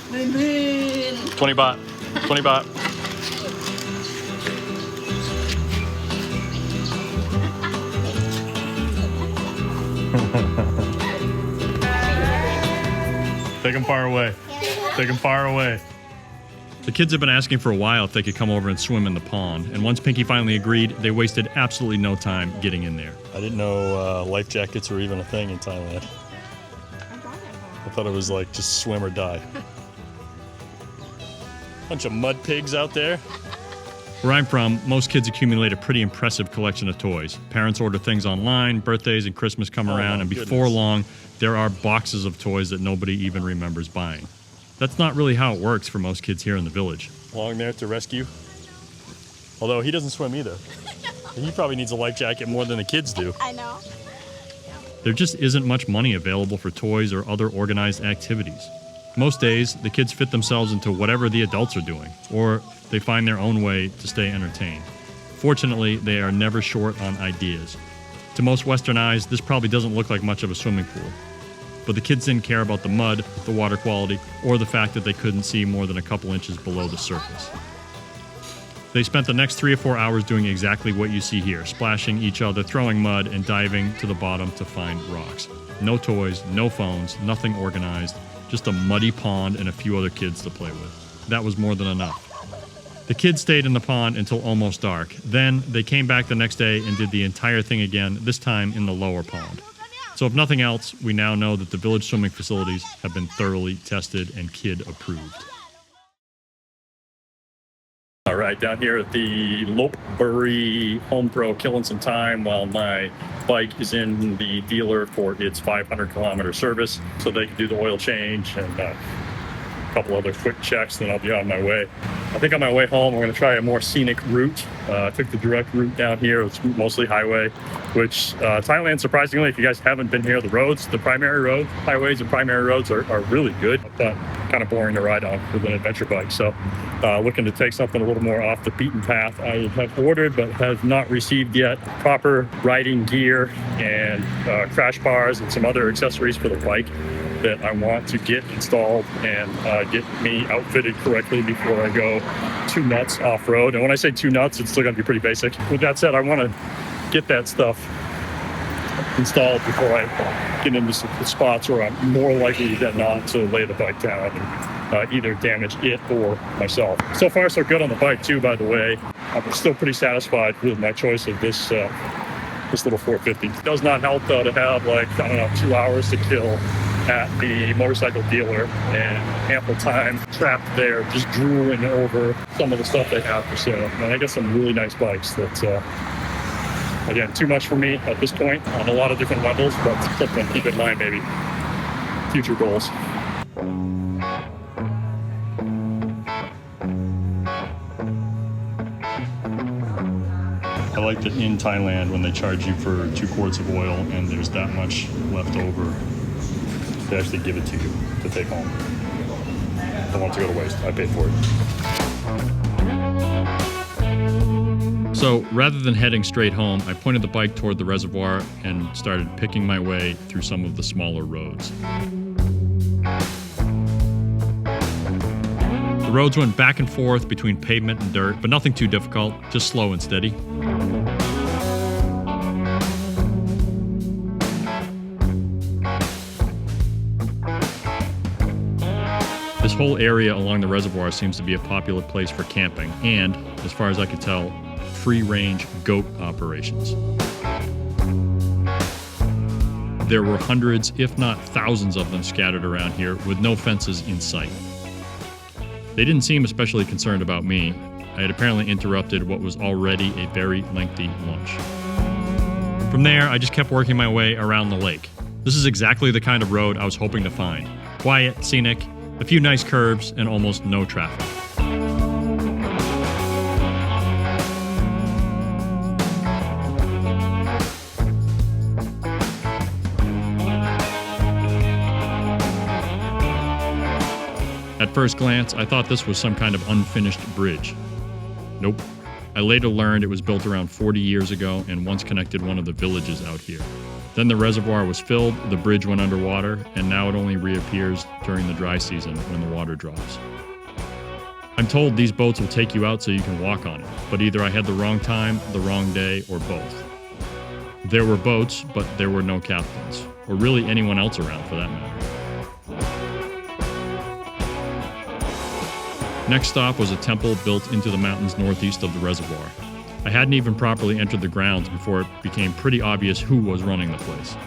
20 baht. 20 baht. Take them far away. Take them far away. The kids have been asking for a while if they could come over and swim in the pond, and once Pinky finally agreed, they wasted absolutely no time getting in there. I didn't know life jackets were even a thing in Thailand. I thought it was like just swim or die. Bunch of mud pigs out there. Where I'm from, most kids accumulate a pretty impressive collection of toys. Parents order things online, birthdays and Christmas come around, and before long, there are boxes of toys that nobody even remembers buying. That's not really how it works for most kids here in the village. Along there to rescue. Although he doesn't swim either. He probably needs a life jacket more than the kids do. I know. There just isn't much money available for toys or other organized activities. Most days, the kids fit themselves into whatever the adults are doing, or they find their own way to stay entertained. Fortunately, they are never short on ideas. To most Western eyes, this probably doesn't look like much of a swimming pool. But the kids didn't care about the mud, the water quality, or the fact that they couldn't see more than a couple inches below the surface. They spent the next 3 or 4 hours doing exactly what you see here, splashing each other, throwing mud, and diving to the bottom to find rocks. No toys, no phones, nothing organized, just a muddy pond and a few other kids to play with. That was more than enough. The kids stayed in the pond until almost dark. Then they came back the next day and did the entire thing again, this time in the lower pond. So if nothing else, we now know that the village swimming facilities have been thoroughly tested and kid approved. All right, down here at the Lopburi Home Pro, killing some time while my bike is in the dealer for its 500-kilometer service, so they can do the oil change and a couple other quick checks, then I'll be on my way. I think on my way home, I'm going to try a more scenic route. I took the direct route down here. It's mostly highway, which Thailand, surprisingly, if you guys haven't been here, the roads, the primary road, highways and primary roads are really good, but kind of boring to ride on with an adventure bike. So looking to take something a little more off the beaten path. I have ordered, but have not received yet, proper riding gear and crash bars and some other accessories for the bike that I want to get installed and get me outfitted correctly before I go too nuts off-road. And when I say too nuts, it's still going to be pretty basic. With that said, I want to get that stuff installed before I get into some spots where I'm more likely than not to lay the bike down and either damage it or myself. So far, so good on the bike too, by the way. I'm still pretty satisfied with my choice of this little 450. It does not help, though, to have, 2 hours to kill at the motorcycle dealer and ample time trapped there just drooling over some of the stuff they have for sale. And I got some really nice bikes that, again, too much for me at this point on a lot of different levels, but something to keep in mind, maybe. Future goals. I like that in Thailand, when they charge you for 2 quarts of oil and there's that much left over, they actually give it to you to take home. Don't want it to go to waste. I paid for it. So rather than heading straight home, I pointed the bike toward the reservoir and started picking my way through some of the smaller roads. The roads went back and forth between pavement and dirt, but nothing too difficult, just slow and steady. This whole area along the reservoir seems to be a popular place for camping and, as far as I could tell, free-range goat operations. There were hundreds, if not thousands of them scattered around here with no fences in sight. They didn't seem especially concerned about me. I had apparently interrupted what was already a very lengthy lunch. From there, I just kept working my way around the lake. This is exactly the kind of road I was hoping to find. Quiet, scenic, a few nice curves, and almost no traffic. At first glance, I thought this was some kind of unfinished bridge. Nope. I later learned it was built around 40 years ago and once connected one of the villages out here. Then the reservoir was filled, the bridge went underwater, and now it only reappears during the dry season when the water drops. I'm told these boats will take you out so you can walk on it, but either I had the wrong time, the wrong day, or both. There were boats, but there were no captains, or really anyone else around for that matter. Next stop was a temple built into the mountains northeast of the reservoir. I hadn't even properly entered the grounds before it became pretty obvious who was running the place.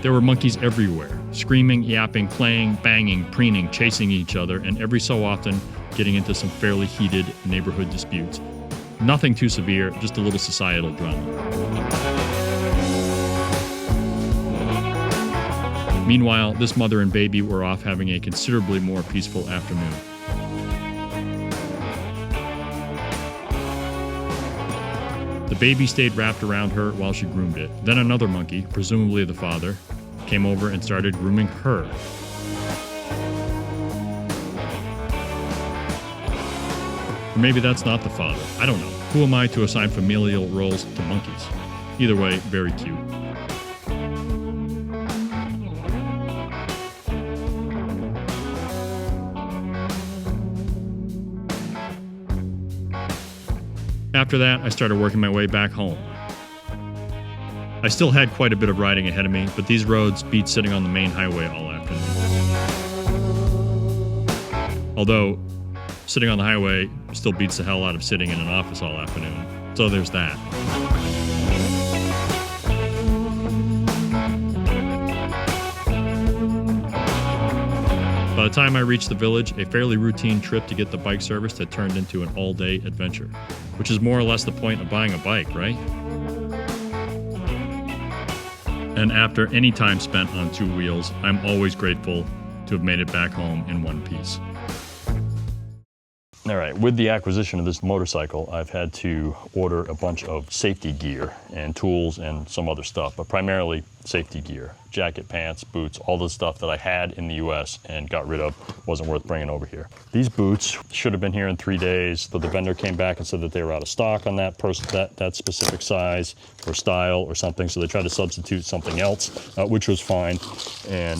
There were monkeys everywhere, screaming, yapping, playing, banging, preening, chasing each other, and every so often getting into some fairly heated neighborhood disputes. Nothing too severe, just a little societal drama. Meanwhile, this mother and baby were off having a considerably more peaceful afternoon. The baby stayed wrapped around her while she groomed it. Then another monkey, presumably the father, came over and started grooming her. Or maybe that's not the father. I don't know. Who am I to assign familial roles to monkeys? Either way, very cute. After that, I started working my way back home. I still had quite a bit of riding ahead of me, but these roads beat sitting on the main highway all afternoon. Although, sitting on the highway still beats the hell out of sitting in an office all afternoon. So there's that. By the time I reached the village, a fairly routine trip to get the bike serviced had turned into an all-day adventure, which is more or less the point of buying a bike, right? And after any time spent on two wheels, I'm always grateful to have made it back home in one piece. All right, with the acquisition of this motorcycle, I've had to order a bunch of safety gear and tools and some other stuff, but primarily safety gear. Jacket, pants, boots, all the stuff that I had in the US and got rid of, wasn't worth bringing over here. These boots should have been here in 3 days, but the vendor came back and said that they were out of stock on that specific size or style or something, so they tried to substitute something else, which was fine. And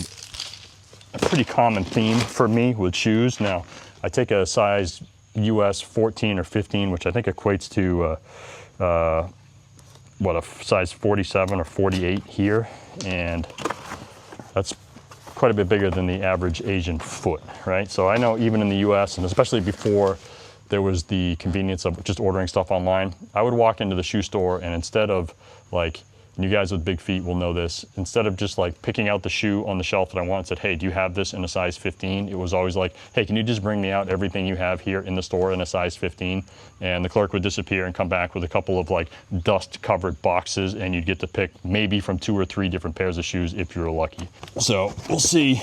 a pretty common theme for me with shoes. Now, I take a size US 14 or 15, which I think equates to a size 47 or 48 here, and that's quite a bit bigger than the average Asian foot, right? So I know even in the US, and especially before there was the convenience of just ordering stuff online, I would walk into the shoe store and instead of like, and you guys with big feet will know this, instead of just like picking out the shoe on the shelf that I wanted and said, hey, do you have this in a size 15? It was always like, hey, can you just bring me out everything you have here in the store in a size 15? And the clerk would disappear and come back with a couple of like dust covered boxes, and you'd get to pick maybe from 2 or 3 different pairs of shoes if you were lucky. So we'll see.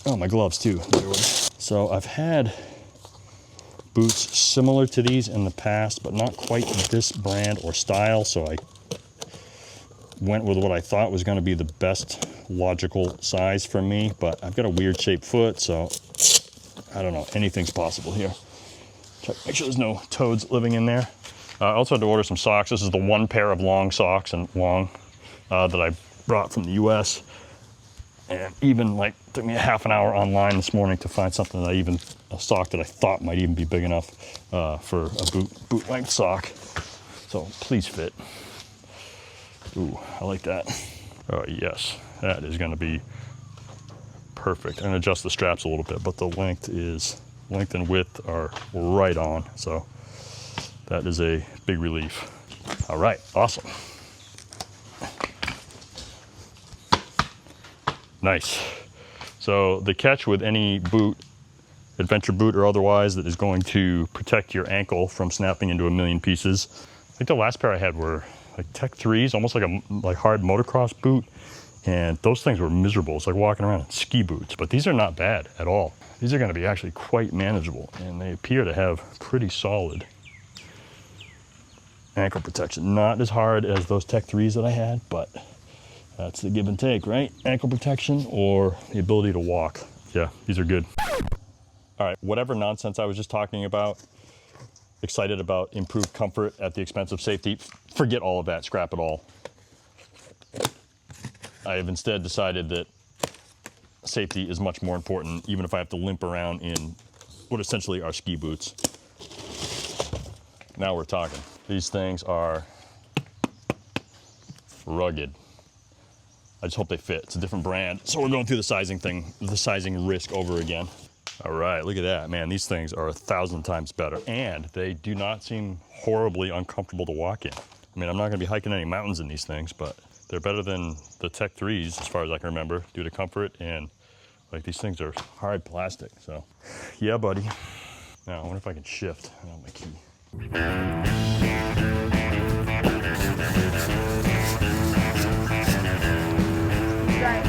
Oh, my gloves too. So I've had boots similar to these in the past, but not quite this brand or style, so I went with what I thought was going to be the best logical size for me, but I've got a weird shaped foot, so I don't know, anything's possible here. Check, make sure there's no toads living in there. I also had to order some socks. This is the one pair of long socks and long that I brought from the US, and even like took me a half an hour online this morning to find something that a sock that I thought might even be big enough for a boot length sock. So please fit. Ooh, I like that. Oh yes, that is gonna be perfect. I'm gonna adjust the straps a little bit, but the length and width are right on. So that is a big relief. All right, awesome. Nice. So the catch with any boot, adventure boot or otherwise, that is going to protect your ankle from snapping into a million pieces. I think the last pair I had were like Tech 3s, almost like a hard motocross boot, and those things were miserable. It's like walking around in ski boots, but these are not bad at all. These are going to be actually quite manageable, and they appear to have pretty solid ankle protection. Not as hard as those Tech 3s that I had, but that's the give and take, right? Ankle protection or the ability to walk. Yeah, these are good. All right, whatever nonsense I was just talking about, excited about improved comfort at the expense of safety, forget all of that, scrap it all. I have instead decided that safety is much more important, even if I have to limp around in what essentially are ski boots. Now we're talking. These things are rugged. I just hope they fit. It's a different brand. So we're going through the sizing thing, the sizing risk over again. All right, look at that. Man, these things are 1,000 times better, and they do not seem horribly uncomfortable to walk in. I mean, I'm not gonna be hiking any mountains in these things, but they're better than the Tech 3s as far as I can remember, due to comfort, and like these things are hard plastic, so. Yeah, buddy. Now, I wonder if I can shift. I don't have my key. Right.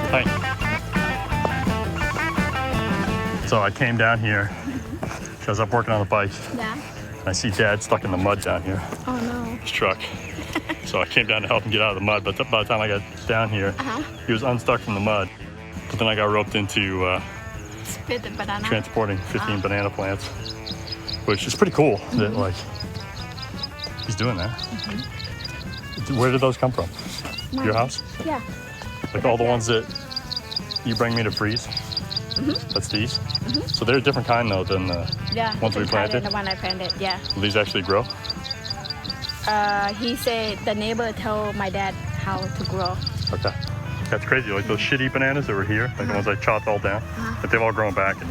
Hi. So I came down here because I'm working on the bike. Yeah. I see Dad stuck in the mud down here, Oh no. his truck. So I came down to help him get out of the mud, but by the time I got down here, he was unstuck from the mud. But then I got roped into Spit the banana. transporting 15 banana plants, which is pretty cool that like he's doing that. Where did those come from? Your house? Yeah. Like all the ones that you bring me to freeze? That's these? So they're a different kind though than the Yeah. ones we planted? The one I planted, yeah. Will these actually grow? He said the neighbor told my dad how to grow. Okay. That's crazy. Like those shitty bananas that were here, like the ones I chopped all down, but they've all grown back in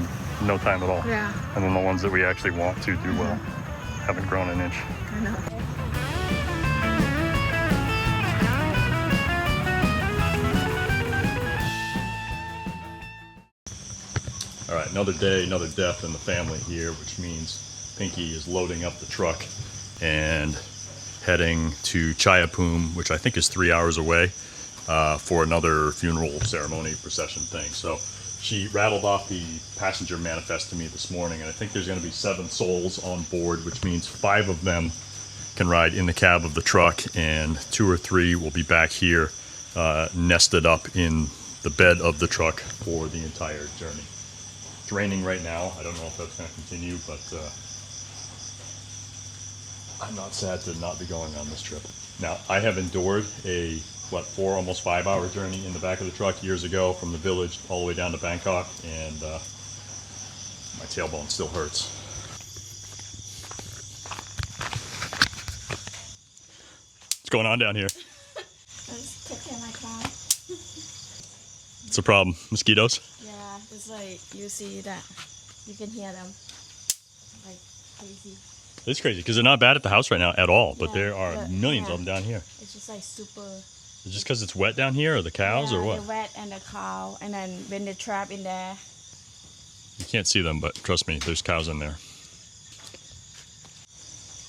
no time at all. Yeah. And then the ones that we actually want to do well haven't grown an inch. I know. All right, another day, another death in the family here, which means Pinky is loading up the truck and heading to Chayapum, which I think is 3 hours away, for another funeral ceremony procession thing. So she rattled off the passenger manifest to me this morning, and I think there's going to be 7 souls on board, which means 5 of them can ride in the cab of the truck, and 2 or 3 will be back here, nested up in the bed of the truck for the entire journey. It's raining right now. I don't know if that's going to continue, but I'm not sad to not be going on this trip. Now, I have endured a, 4, almost 5 hour journey in the back of the truck years ago from the village all the way down to Bangkok, and my tailbone still hurts. What's going on down here? Just take care of my car. What's the problem? Mosquitoes? Yeah, it's like you see that. You can hear them. Like crazy. It's crazy because they're not bad at the house right now at all, but Yeah, there are but- millions yeah. of them down here. It's just like super. Is it just because it's wet down here, or the cows, yeah, or what? The wet and the cow, and then when they trap in there. You can't see them, but trust me, there's cows in there.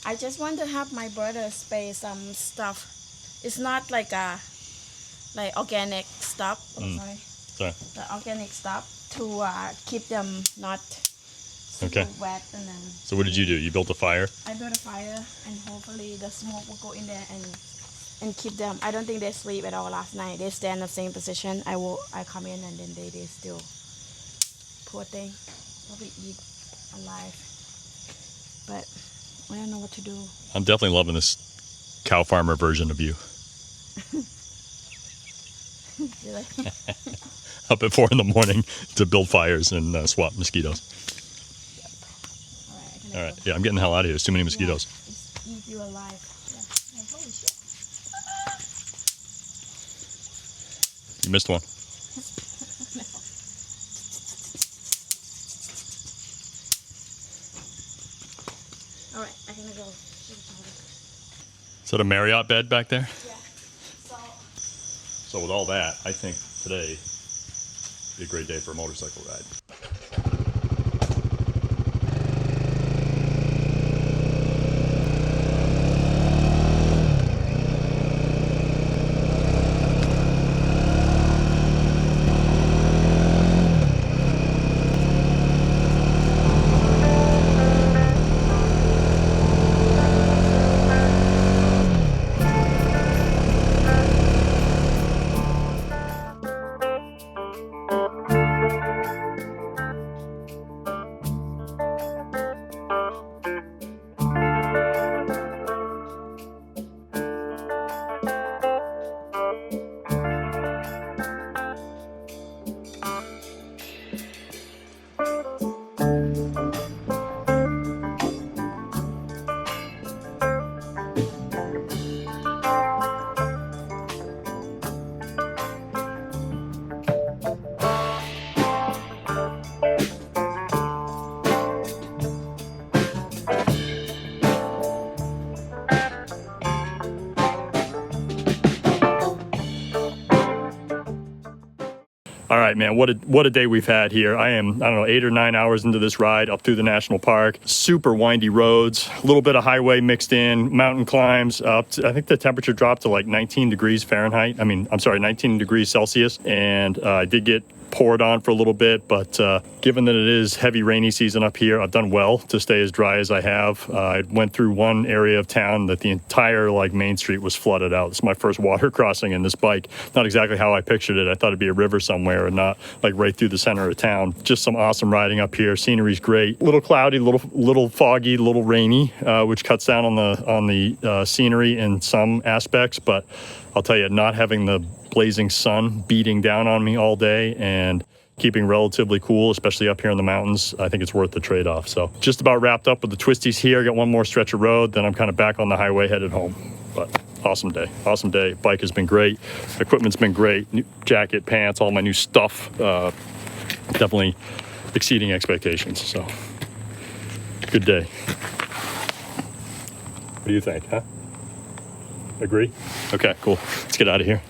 I just want to have my brother spray some stuff. It's not like organic stuff. Sorry. Sorry. The organic stuff to keep them not super Okay. wet, and then So what did you do? You built a fire? I built a fire, and hopefully the smoke will go in there and keep them. I don't think they sleep at all last night. They stay in the same position. I come in, and then they still, poor thing, probably eat alive. But I don't know what to do. I'm definitely loving this cow farmer version of you. Really? Up at 4 in the morning to build fires and swat mosquitoes. All right. I can All right, yeah, I'm getting the hell out of here. There's too many mosquitoes. Just eat you alive. Yeah. Like, holy shit. You missed one. All right, I'm gonna go. Is that a Marriott bed back there? Yeah. So with all that, I think today would be a great day for a motorcycle ride. All right, man, what a day we've had here. I don't know, 8 or 9 hours into this ride up through the national park. Super windy roads, a little bit of highway mixed in, mountain climbs up to, I think the temperature dropped to like 19 degrees Fahrenheit. I'm sorry, 19 degrees Celsius. And I did get poured on for a little bit, but given that it is heavy rainy season up here, I've done well to stay as dry as I have. I went through one area of town that the entire like main street was flooded out. It's my first water crossing in this bike. Not exactly how I pictured it. I thought it'd be a river somewhere and not like right through the center of town. Just some awesome riding up here. Scenery's great. A little cloudy, little foggy, a little rainy, which cuts down on the scenery in some aspects, but I'll tell you, not having the blazing sun beating down on me all day and keeping relatively cool, especially up here in the mountains, I think it's worth the trade-off. So just about wrapped up with the twisties here. I got one more stretch of road, then I'm kind of back on the highway headed home. But awesome day. Bike has been great. Equipment's been great. New jacket, pants, all my new stuff. Definitely exceeding expectations. So good day. What do you think, huh? Agree? Okay, cool. Let's get out of here.